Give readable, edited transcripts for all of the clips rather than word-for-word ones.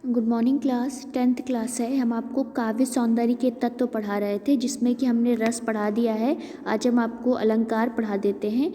Good morning class. 10th class है। हम आपको काव्य सौंदर्य के तत्व पढ़ा रहे थे, जिसमें कि हमने रस पढ़ा दिया है। आज हम आपको अलंकार पढ़ा देते हैं।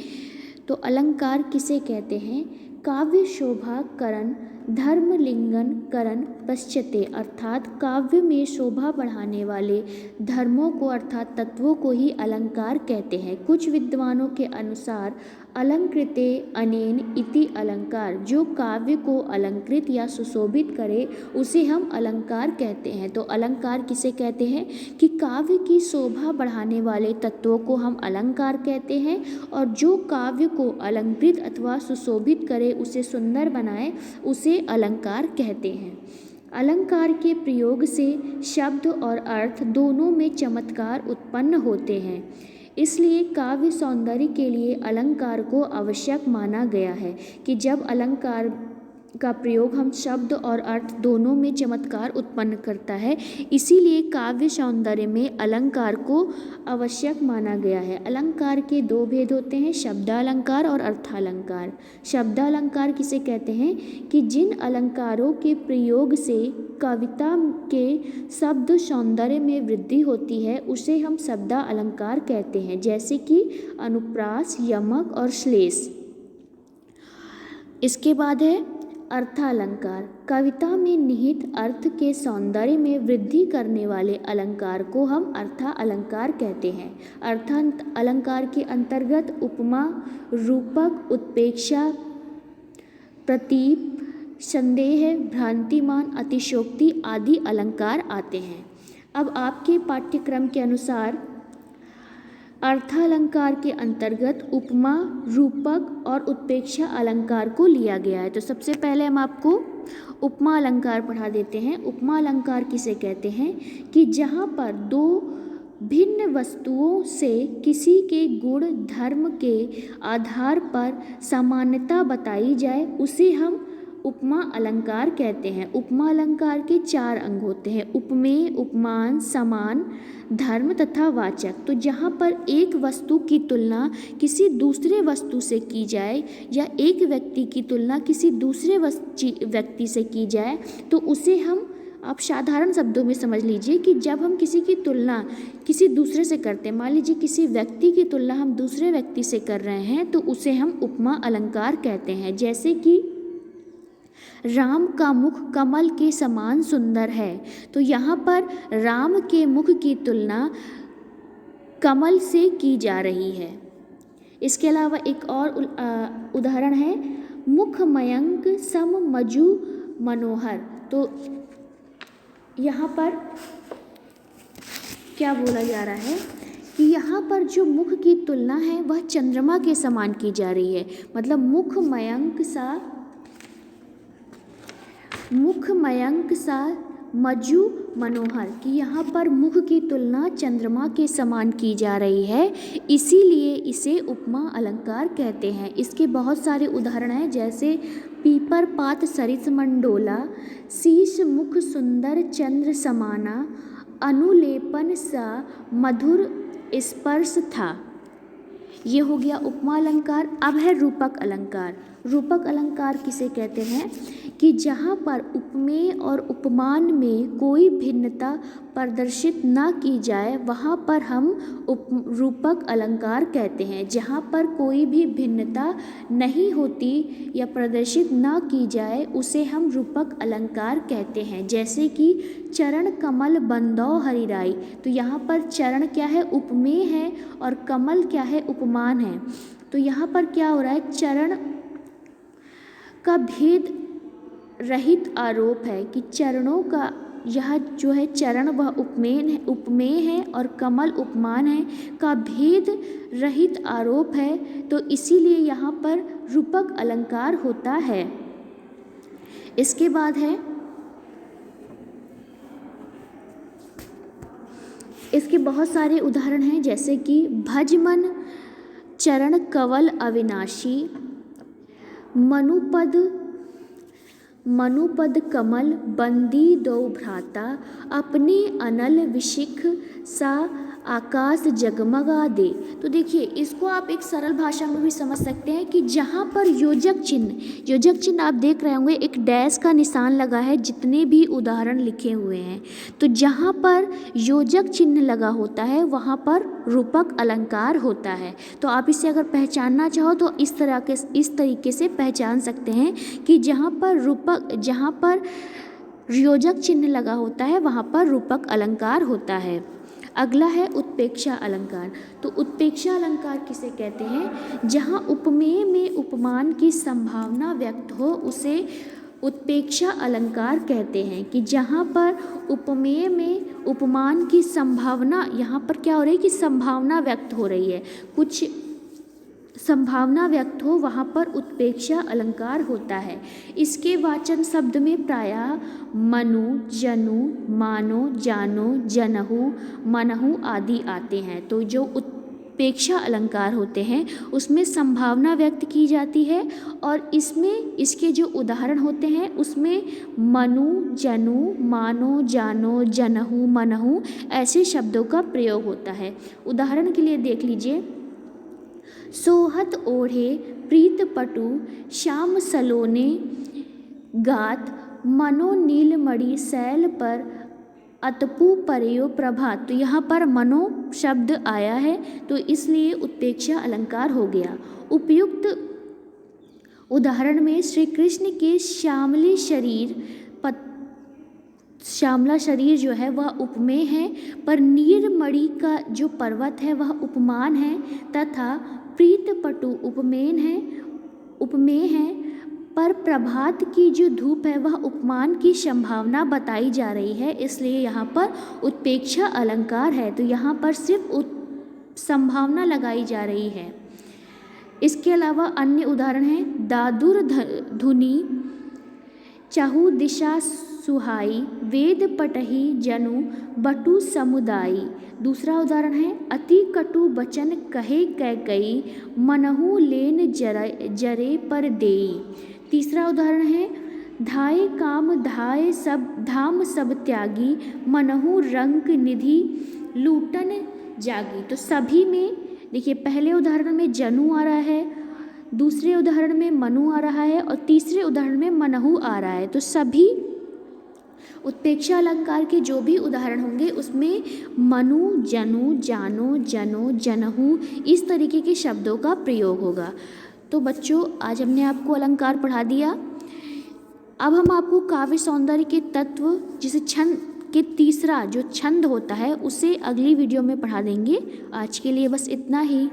तो अलंकार किसे कहते हैं? काव्य शोभा करण धर्म लिंगन करण पश्चते, अर्थात काव्य में शोभा बढ़ाने वाले धर्मों को अर्थात तत्वों को ही अलंकार कहते हैं। कुछ विद्वानों के अनुसार अलंकृते अनेन इति अलंकार, जो काव्य को अलंकृत या सुशोभित करे उसे हम अलंकार कहते हैं। तो अलंकार किसे कहते हैं कि काव्य की शोभा बढ़ाने वाले तत्वों को हम अलंकार कहते हैं, और जो काव्य को अलंकृत अथवा सुशोभित करे, उसे सुंदर बनाए, उसे अलंकार कहते हैं। अलंकार के प्रयोग से शब्द और अर्थ दोनों में चमत्कार उत्पन्न होते हैं, इसलिए काव्य सौंदर्य के लिए अलंकार को आवश्यक माना गया है कि जब अलंकार का प्रयोग हम शब्द और अर्थ दोनों में चमत्कार उत्पन्न करता है, इसीलिए काव्य सौंदर्य में अलंकार को आवश्यक माना गया है। अलंकार के दो भेद होते हैं, शब्दालंकार और अर्थालंकार। शब्दालंकार किसे कहते हैं कि जिन अलंकारों के प्रयोग से कविता के शब्द सौंदर्य में वृद्धि होती है, उसे हम शब्दालंकार कहते हैं, जैसे कि अनुप्रास, यमक और श्लेष। इसके बाद है अर्थालंकार। कविता में निहित अर्थ के सौंदर्य में वृद्धि करने वाले अलंकार को हम अर्थालंकार कहते हैं। अर्थालंकार के अंतर्गत उपमा, रूपक, उत्प्रेक्षा, प्रतीप, संदेह, भ्रांतिमान, अतिशयोक्ति आदि अलंकार आते हैं। अब आपके पाठ्यक्रम के अनुसार अर्थालंकार के अंतर्गत उपमा, रूपक और उत्प्रेक्षा अलंकार को लिया गया है। तो सबसे पहले हम आपको उपमा अलंकार पढ़ा देते हैं। उपमा अलंकार किसे कहते हैं कि जहाँ पर दो भिन्न वस्तुओं से किसी के गुण धर्म के आधार पर समानता बताई जाए, उसे हम उपमा अलंकार कहते हैं। उपमा अलंकार के 4 अंग होते हैं, उपमेय, उपमान, समान, धर्म तथा वाचक। तो जहाँ पर एक वस्तु की तुलना किसी दूसरे वस्तु से की जाए या एक व्यक्ति की तुलना किसी दूसरे व्यक्ति से की जाए, तो उसे हम, आप साधारण शब्दों में समझ लीजिए कि जब हम किसी की तुलना किसी दूसरे से करते हैं, मान लीजिए किसी व्यक्ति की तुलना हम दूसरे व्यक्ति से कर रहे हैं, तो उसे हम उपमा अलंकार कहते हैं। जैसे कि राम का मुख कमल के समान सुंदर है, तो यहाँ पर राम के मुख की तुलना कमल से की जा रही है। इसके अलावा एक और उदाहरण है, मुख मयंक सम मजु मनोहर। तो यहाँ पर क्या बोला जा रहा है कि यहाँ पर जो मुख की तुलना है वह चंद्रमा के समान की जा रही है। मतलब मुख मयंक सा मजु मनोहर, कि यहाँ पर मुख की तुलना चंद्रमा के समान की जा रही है, इसीलिए इसे उपमा अलंकार कहते हैं। इसके बहुत सारे उदाहरण हैं, जैसे पीपर पात सरिस मंडोला, शीश मुख सुंदर चंद्र समाना, अनुलेपन सा मधुर स्पर्श था। ये हो गया उपमा अलंकार। अब है रूपक अलंकार। रूपक अलंकार किसे कहते हैं कि जहाँ पर उपमेय और उपमान में कोई भिन्नता प्रदर्शित न की जाए, वहाँ पर हम रूपक अलंकार कहते हैं। जहाँ पर कोई भी भिन्नता नहीं होती या प्रदर्शित न की जाए, उसे हम रूपक अलंकार कहते हैं। जैसे कि चरण कमल बंदौ हरिराई, तो यहाँ पर चरण क्या है? उपमेय है, और कमल क्या है? उपमान है। तो यहाँ पर क्या हो रहा है? चरण का भेद रहित आरोप है कि चरणों का यह जो है चरण वह उपमेय है और कमल उपमान है, का भेद रहित आरोप है, तो इसीलिए यहाँ पर रूपक अलंकार होता है। इसके बाद है, इसके बहुत सारे उदाहरण हैं, जैसे कि भजमन चरण कवल अविनाशी, मनुपद कमल बंदी दो भ्राता, अपने अनल विशिख सा आकाश जगमगा दे। तो देखिए इसको आप एक सरल भाषा में भी समझ सकते हैं कि जहाँ पर योजक चिन्ह आप देख रहे होंगे एक डैश का निशान लगा है जितने भी उदाहरण लिखे हुए हैं। तो जहाँ पर योजक चिन्ह लगा होता है वहाँ पर रूपक अलंकार होता है। तो आप इसे अगर पहचानना चाहो तो इस तरीके से पहचान सकते हैं कि जहाँ पर योजक चिन्ह लगा होता है वहाँ पर रूपक अलंकार होता है। अगला है उत्प्रेक्षा अलंकार। तो उत्प्रेक्षा अलंकार किसे कहते हैं? जहाँ उपमेय में उपमान की संभावना व्यक्त हो उसे उत्प्रेक्षा अलंकार कहते हैं। कि जहाँ पर उपमेय में उपमान की संभावना, यहाँ पर क्या हो रही है कि संभावना व्यक्त हो रही है, कुछ संभावना व्यक्त हो, वहाँ पर उत्प्रेक्षा अलंकार होता है। इसके वाचन शब्द में प्रायः मनु, जनु, मानो, जानो, जनहु, मनहु आदि आते हैं। तो जो उत्प्रेक्षा अलंकार होते हैं उसमें संभावना व्यक्त की जाती है और इसमें इसके जो उदाहरण होते हैं उसमें मनु, जनु, मानो, जानो, जनहु, मनहु ऐसे शब्दों का प्रयोग होता है। उदाहरण के लिए देख लीजिए, सोहत ओढ़े प्रीत पटु श्याम सलोने गात, मनो नीलमणि शैल पर अतपु परयो प्रभात। तो यहाँ पर मनो शब्द आया है तो इसलिए उत्प्रेक्षा अलंकार हो गया। उपयुक्त उदाहरण में श्री कृष्ण के श्यामला शरीर जो है वह उपमेय है, पर नीलमणि का जो पर्वत है वह उपमान है, तथा प्रीत पटु उपमेय है, पर प्रभात की जो धूप है वह उपमान की संभावना बताई जा रही है, इसलिए यहाँ पर उत्प्रेक्षा अलंकार है। तो यहाँ पर सिर्फ संभावना लगाई जा रही है। इसके अलावा अन्य उदाहरण हैं, दादुर धुनी चाहु दिशा सुहाई, वेद पटहि जनु बटु समुदायी। दूसरा उदाहरण है, अति कटु बचन कहे कैकई, मनहु लेन जरे पर देई। तीसरा उदाहरण है, धाये काम धाम सब त्यागी, मनहु रंक निधि लूटन जागी। तो सभी में देखिए पहले उदाहरण में जनु आ रहा है, दूसरे उदाहरण में मनु आ रहा है और तीसरे उदाहरण में मनहु आ रहा है। तो सभी उत्प्रेक्षा अलंकार के जो भी उदाहरण होंगे उसमें मनु, जनु, जानो, जनो, जनहु इस तरीके के शब्दों का प्रयोग होगा। तो बच्चों आज हमने आपको अलंकार पढ़ा दिया। अब हम आपको काव्य सौंदर्य के तत्व जिसे छंद के तीसरा जो छंद होता है उसे अगली वीडियो में पढ़ा देंगे। आज के लिए बस इतना ही।